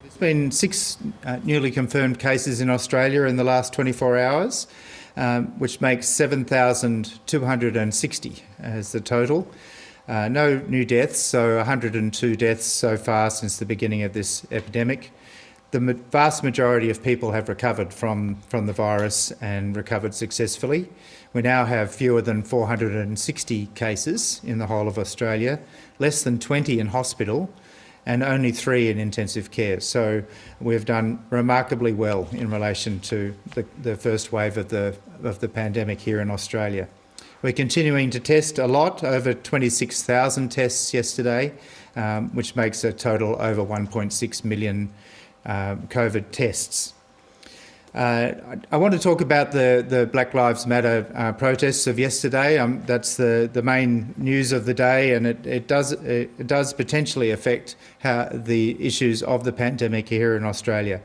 There's been 6 newly confirmed cases in Australia in the last 24 hours, which makes 7,260 as the total. No new deaths, so 102 deaths so far since the beginning of this epidemic. The vast majority of people have recovered from the virus and recovered successfully. We now have fewer than 460 cases in the whole of Australia, less than 20 in hospital, and only 3 in intensive care. So we've done remarkably well in relation to the first wave of the pandemic here in Australia. We're continuing to test a lot, over 26,000 tests yesterday, which makes a total over 1.6 million COVID tests. I want to talk about the Black Lives Matter protests of yesterday. That's the main news of the day, and it does potentially affect the issues of the pandemic here in Australia.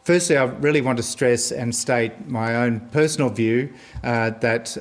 Firstly, I really want to stress and state my own personal view that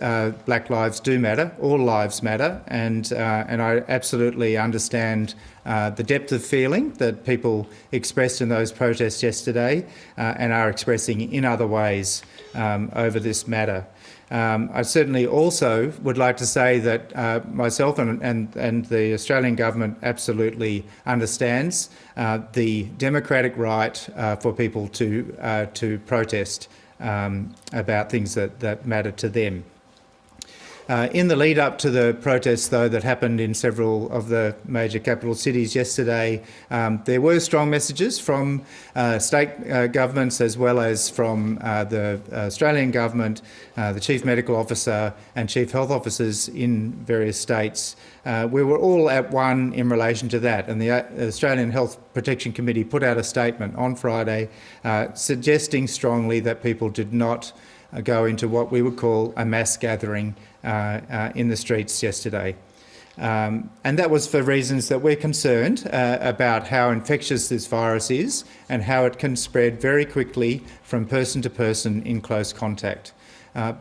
Black lives do matter, all lives matter, and I absolutely understand the depth of feeling that people expressed in those protests yesterday and are expressing in other ways over this matter. I certainly also would like to say that myself and the Australian government absolutely understands the democratic right for people to protest about things that matter to them. In the lead up to the protests, though, that happened in several of the major capital cities yesterday, there were strong messages from state governments as well as from the Australian government, the Chief Medical Officer and Chief Health Officers in various states. We were all at one in relation to that, and the Australian Health Protection Committee put out a statement on Friday suggesting strongly that people did not go into what we would call a mass gathering in the streets yesterday. And that was for reasons that we're concerned about how infectious this virus is and how it can spread very quickly from person to person in close contact.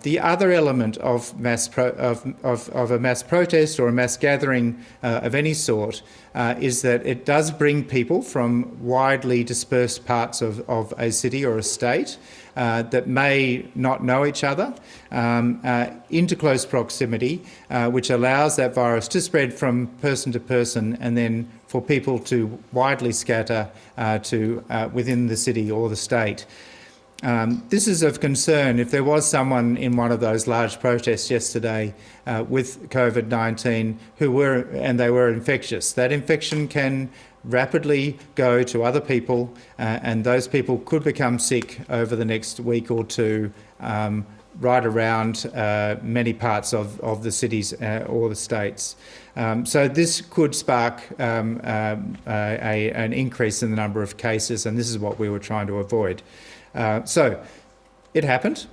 The other element of a mass protest or a mass gathering of any sort is that it does bring people from widely dispersed parts of a city or a state that may not know each other into close proximity, which allows that virus to spread from person to person and then for people to widely scatter to within the city or the state. This is of concern if there was someone in one of those large protests yesterday with COVID-19 they were infectious. That infection can rapidly go to other people and those people could become sick over the next week or two right around many parts of the cities or the states. So this could spark an increase in the number of cases, and this is what we were trying to avoid. So it happened.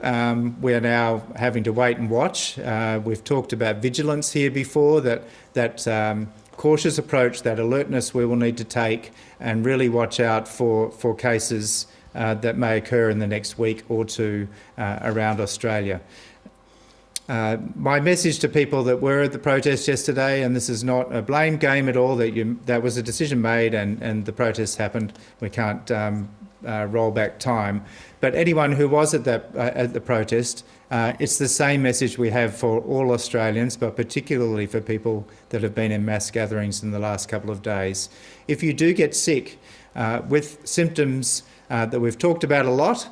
We are now having to wait and watch. We've talked about vigilance here before, that cautious approach, that alertness we will need to take and really watch out for cases that may occur in the next week or two around Australia. My message to people that were at the protest yesterday, and this is not a blame game at all, that was a decision made and the protest happened. We can't roll back time. But anyone who was at the protest, it's the same message we have for all Australians, but particularly for people that have been in mass gatherings in the last couple of days. If you do get sick with symptoms that we've talked about a lot,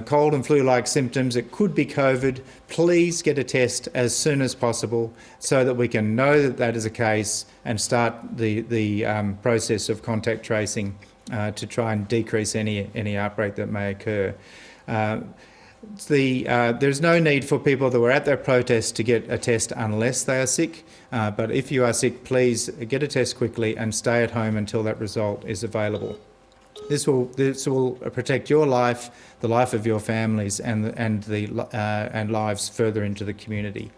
cold and flu-like symptoms, it could be COVID, please get a test as soon as possible so that we can know that that is the case and start the process of contact tracing to try and decrease any outbreak that may occur. There's no need for people that were at their protest to get a test unless they are sick, but if you are sick, please get a test quickly and stay at home until that result is available. This will protect your life, the life of your families, and lives further into the community.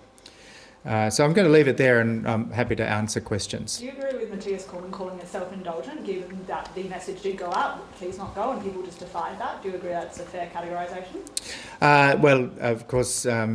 So I'm going to leave it there, and I'm happy to answer questions. Do you agree with Matthias Coleman calling it self-indulgent, given that the message did go out, please not go, and people just defied that. Do you agree that's a fair categorisation? Well, of course, the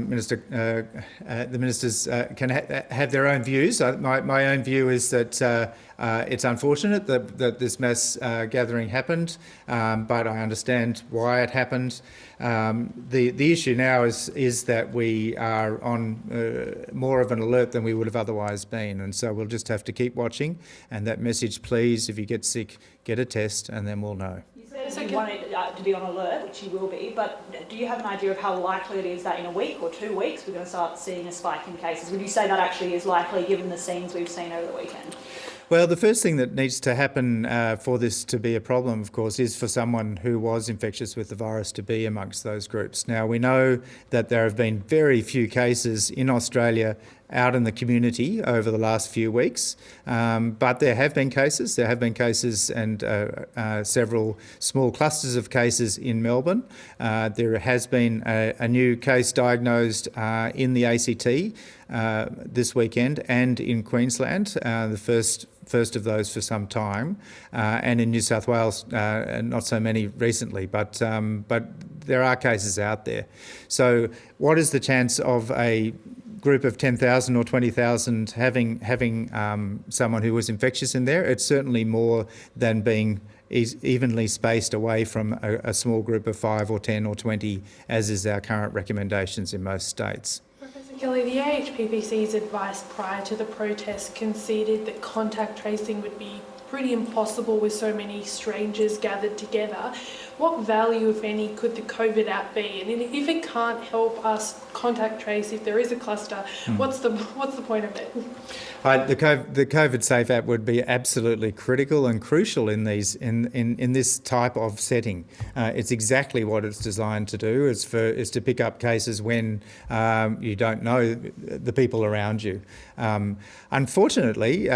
ministers can have their own views. My own view is that it's unfortunate that this mass gathering happened, but I understand why it happened. The issue now is that we are on more of an alert than we would have otherwise been, and so we'll just have to keep watching. And that message, please, if you get sick, get a test, and then we'll know. You want it to be on alert, which you will be, but do you have an idea of how likely it is that in a week or 2 weeks we're going to start seeing a spike in cases? Would you say that actually is likely given the scenes we've seen over the weekend? Well, the first thing that needs to happen for this to be a problem, of course, is for someone who was infectious with the virus to be amongst those groups. Now, we know that there have been very few cases in Australia out in the community over the last few weeks, but there have been cases. There have been cases and several small clusters of cases in Melbourne. There has been a new case diagnosed in the ACT this weekend and in Queensland, the first of those for some time, and in New South Wales, not so many recently, but there are cases out there. So what is the chance of a group of 10,000 or 20,000 having someone who was infectious in there? It's certainly more than being evenly spaced away from a small group of 5 or 10 or 20, as is our current recommendations in most states. Professor Kelly, the AHPPC's advice prior to the protest conceded that contact tracing would be pretty impossible with so many strangers gathered together. What value, if any, could the COVID app be? And if it can't help us contact trace if there is a cluster, what's the point of it? The COVIDSafe app would be absolutely critical and crucial in this type of setting. It's exactly what it's designed to do. Is to pick up cases when you don't know the people around you. Unfortunately,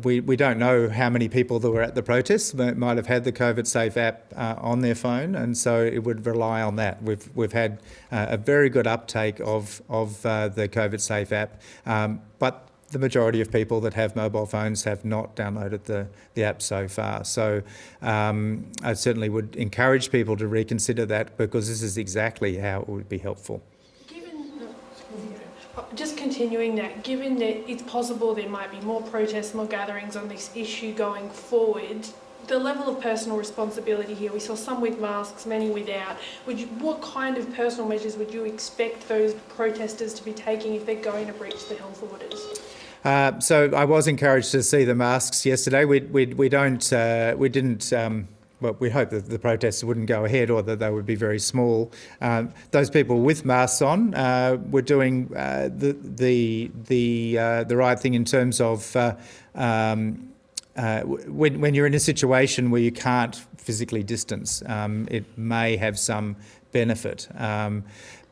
we don't know how many people that were at the protests might have had the COVIDSafe app on their phone, and so it would rely on that. We've had a very good uptake of the COVIDSafe app, but the majority of people that have mobile phones have not downloaded the app so far. So I certainly would encourage people to reconsider that, because this is exactly how it would be helpful. Just continuing that, given that it's possible there might be more protests, more gatherings on this issue going forward, the level of personal responsibility here, we saw some with masks, many without. What kind of personal measures would you expect those protesters to be taking if they're going to breach the health orders? So I was encouraged to see the masks yesterday. We didn't. Well, we hope that the protests wouldn't go ahead, or that they would be very small. Those people with masks on were doing the right thing in terms of when you're in a situation where you can't physically distance, it may have some benefit.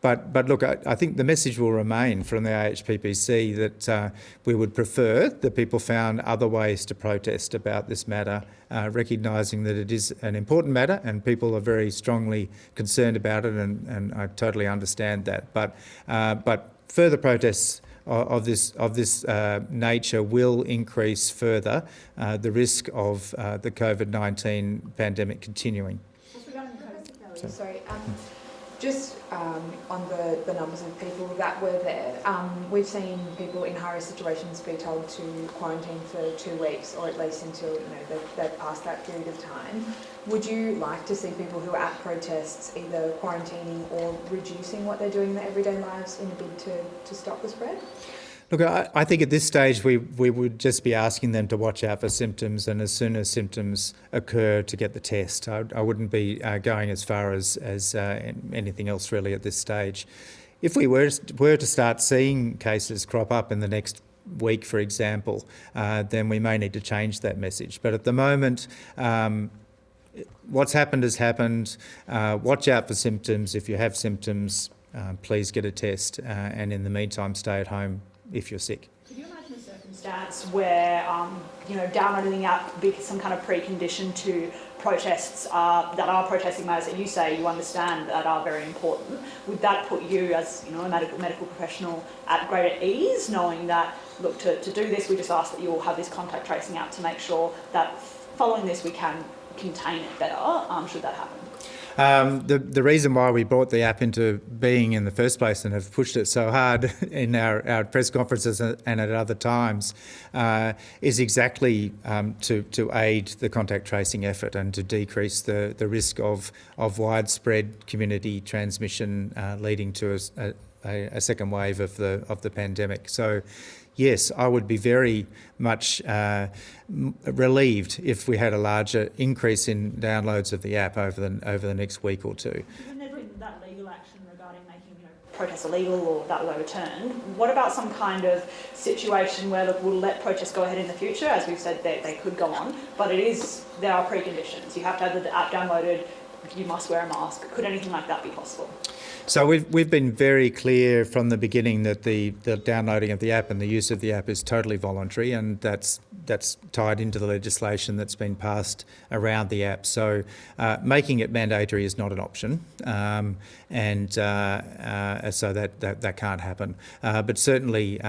But look, I think the message will remain from the AHPPC that we would prefer that people found other ways to protest about this matter, recognising that it is an important matter and people are very strongly concerned about it, and I totally understand that. But further protests of this nature will increase further the risk of the COVID-19 pandemic continuing. Just on the numbers of people that were there, we've seen people in high-risk situations be told to quarantine for 2 weeks, or at least until they've passed that period of time. Would you like to see people who are at protests either quarantining or reducing what they're doing in their everyday lives in a bid to stop the spread? Look, I think at this stage we would just be asking them to watch out for symptoms, and as soon as symptoms occur, to get the test. I wouldn't be going as far as anything else really at this stage. If we were to start seeing cases crop up in the next week, for example, then we may need to change that message. But at the moment, what's happened has happened. Watch out for symptoms. If you have symptoms, please get a test, and in the meantime, stay at home if you're sick. Could you imagine a circumstance circumstance where, downloading the app be some kind of precondition to protests that are protesting matters that you say you understand that are very important, would that put you as a medical professional at greater ease, knowing that, look, to do this, we just ask that you all have this contact tracing app to make sure that following this we can contain it better, should that happen? The reason why we brought the app into being in the first place and have pushed it so hard in our press conferences and at other times is exactly to aid the contact tracing effort and to decrease the risk of widespread community transmission leading to a second wave of the pandemic. So, yes, I would be very much relieved if we had a larger increase in downloads of the app over the next week or two. Given there's been that legal action regarding making protests illegal or that were overturned, what about some kind of situation where we'll let protests go ahead in the future? As we've said, they could go on, but there are preconditions. You have to have the app downloaded, you must wear a mask. Could anything like that be possible? So we've been very clear from the beginning that the downloading of the app and the use of the app is totally voluntary, and that's tied into the legislation that's been passed around the app. So making it mandatory is not an option, and so that can't happen. But certainly.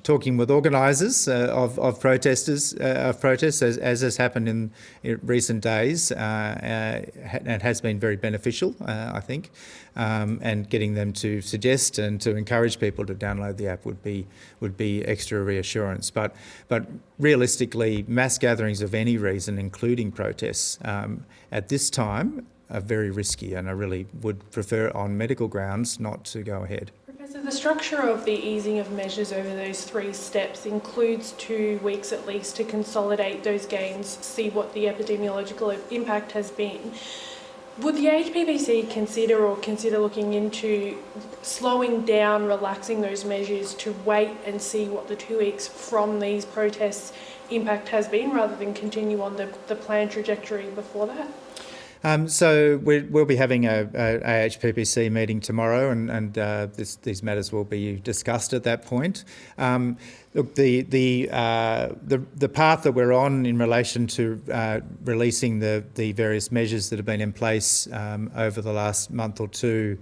Talking with organisers of protests, as has happened in recent days, and has been very beneficial, I think, and getting them to suggest and to encourage people to download the app would be extra reassurance. But realistically, mass gatherings of any reason, including protests, at this time are very risky, and I really would prefer, on medical grounds, not to go ahead. So the structure of the easing of measures over those 3 steps includes 2 weeks at least to consolidate those gains, see what the epidemiological impact has been. Would the HPPC consider looking into slowing down, relaxing those measures to wait and see what the 2 weeks from these protests impact has been, rather than continue on the planned trajectory before that? So we'll be having a AHPPC meeting tomorrow, and these matters will be discussed at that point. Look, the path that we're on in relation to releasing the various measures that have been in place over the last month or two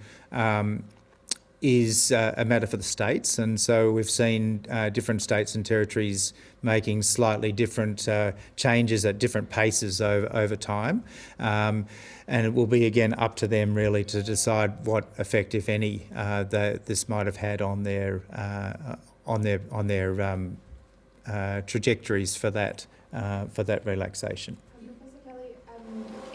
is a matter for the states, and so we've seen different states and territories making slightly different changes at different paces over time, and it will be again up to them really to decide what effect, if any, this might have had on their trajectories for that relaxation.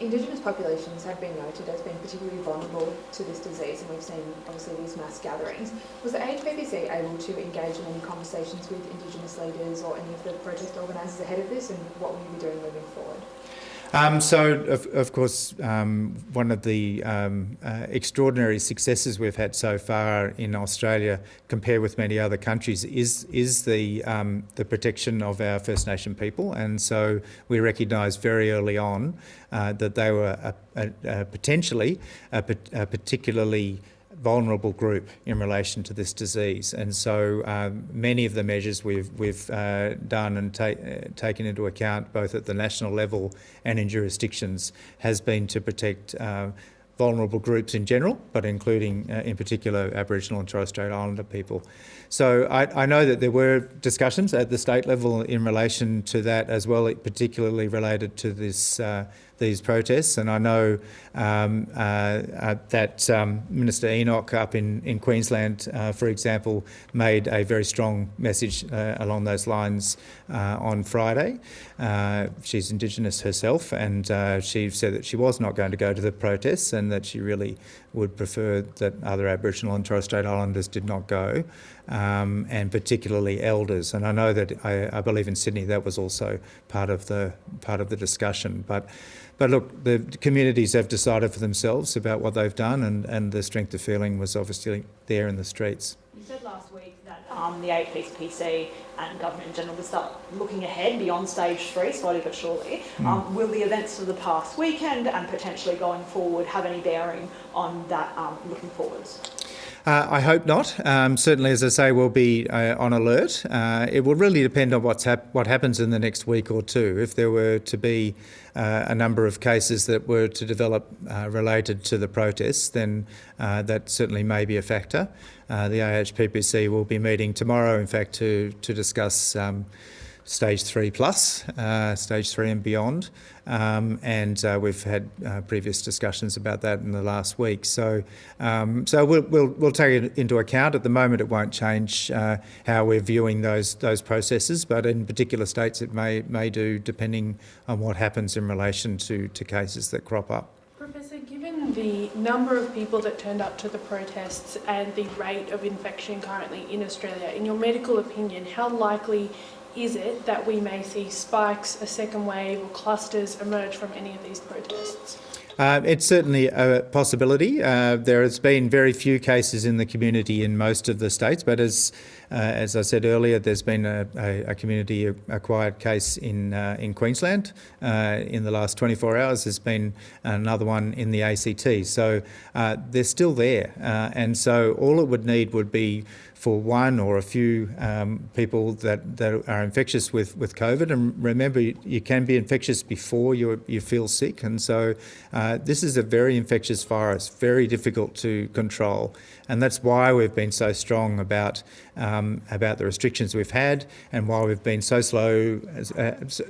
Indigenous populations have been noted as being particularly vulnerable to this disease, and we've seen obviously these mass gatherings. Was the AHPPC able to engage in any conversations with Indigenous leaders or any of the protest organisers ahead of this, and what will you be doing moving forward? So, of course, one of the extraordinary successes we've had so far in Australia, compared with many other countries, is the protection of our First Nation people, and so we recognised very early on that they were potentially a particularly vulnerable group in relation to this disease, and so many of the measures we've done and taken into account both at the national level and in jurisdictions has been to protect vulnerable groups in general, but including in particular Aboriginal and Torres Strait Islander people. So I know that there were discussions at the state level in relation to that as well, particularly related to these protests, and I know that Minister Enoch up in Queensland, for example, made a very strong message along those lines on Friday. She's Indigenous herself, and she said that she was not going to go to the protests and that she really would prefer that other Aboriginal and Torres Strait Islanders did not go, and particularly elders. And I know that I believe in Sydney that was also part of the discussion. But look, the communities have decided for themselves about what they've done, and the strength of feeling was obviously there in the streets. You said last week that the AHPPC and government in general will start looking ahead beyond stage 3, slowly but surely. Will the events of the past weekend and potentially going forward have any bearing on that looking forwards? I hope not. Certainly, as I say, we'll be on alert. It will really depend on what happens in the next week or two. If there were to be a number of cases that were to develop related to the protests, then that certainly may be a factor. The AHPPC will be meeting tomorrow, in fact, to discuss Stage 3 plus, Stage 3 and beyond, and we've had previous discussions about that in the last week. So we'll take it into account. At the moment, it won't change how we're viewing those processes, but in particular states it may do, depending on what happens in relation to cases that crop up. Professor, given the number of people that turned up to the protests and the rate of infection currently in Australia, in your medical opinion, how likely is it that we may see spikes, a second wave or clusters emerge from any of these protests? It's certainly a possibility. There has been very few cases in the community in most of the states, but as I said earlier, there's been a community-acquired case in Queensland in the last 24 hours. There's been another one in the ACT. So they're still there. And so all it would need would be for one or a few people that are infectious with COVID. And remember, you can be infectious before you feel sick. And so this is a very infectious virus, very difficult to control. And that's why we've been so strong about the restrictions we've had, and why we've been so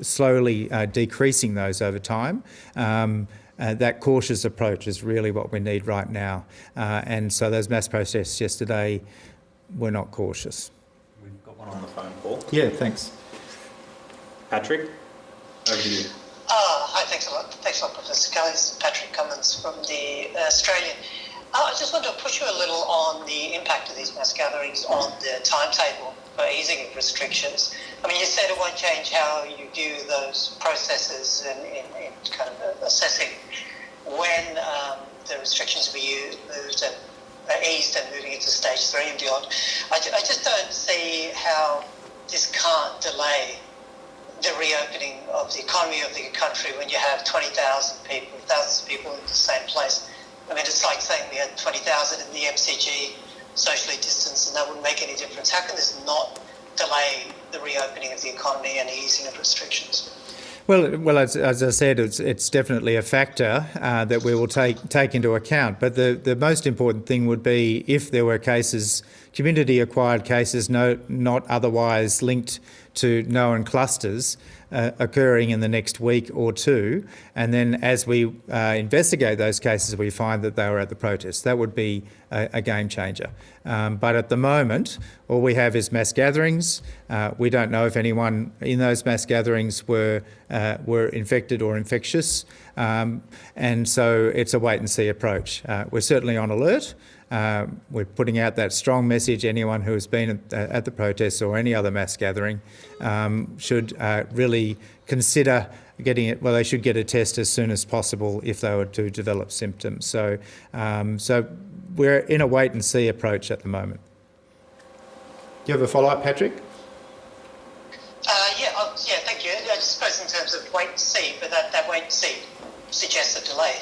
slowly decreasing those over time. That cautious approach is really what we need right now. And so those mass protests yesterday were not cautious. We've got one on the phone, Paul. Yeah, thanks. Patrick, over to you. Hi, thanks a lot. Thanks a lot, Professor Kelly. This is Patrick Cummins from the Australian. I just want to push you a little on the impact of these mass gatherings on the timetable for easing of restrictions. I mean, you said it won't change how you view those processes in kind of assessing when the restrictions will be moved and eased and moving into stage 3 and beyond. I just don't see how this can't delay the reopening of the economy of the country when you have 20,000 people, thousands of people in the same place. I mean, it's like saying we had 20,000 in the MCG, socially distanced, and that wouldn't make any difference. How can this not delay the reopening of the economy and easing of restrictions? Well, as I said, it's definitely a factor that we will take into account. But the most important thing would be if there were cases, community-acquired cases, not otherwise linked to known clusters, occurring in the next week or two, and then as we investigate those cases, we find that they were at the protests. That would be a game changer. But at the moment, all we have is mass gatherings. We don't know if anyone in those mass gatherings were infected or infectious, and so it's a wait-and-see approach. We're certainly on alert. We're putting out that strong message. Anyone who has been at the protests or any other mass gathering should really consider getting it. Well, they should get a test as soon as possible if they were to develop symptoms. So we're in a wait-and-see approach at the moment. Do you have a follow-up, Patrick? Yeah, thank you. I just suppose in terms of wait and see, but that wait and see suggests a delay.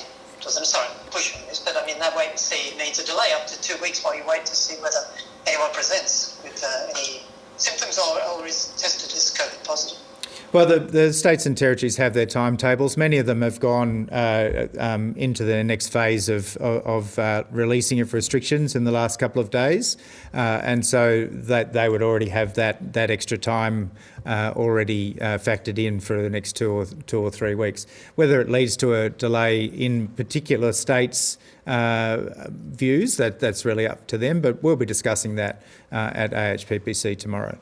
I'm sorry, I'm pushing this, but I mean, that wait and see needs a delay up to 2 weeks while you wait to see whether anyone presents with any symptoms or is tested as COVID positive. Well, the states and territories have their timetables. Many of them have gone into the next phase of releasing of restrictions in the last couple of days, and so that they would already have that extra time already factored in for the next two or 3 weeks. Whether it leads to a delay in particular states' views, that's really up to them. But we'll be discussing that at AHPPC tomorrow.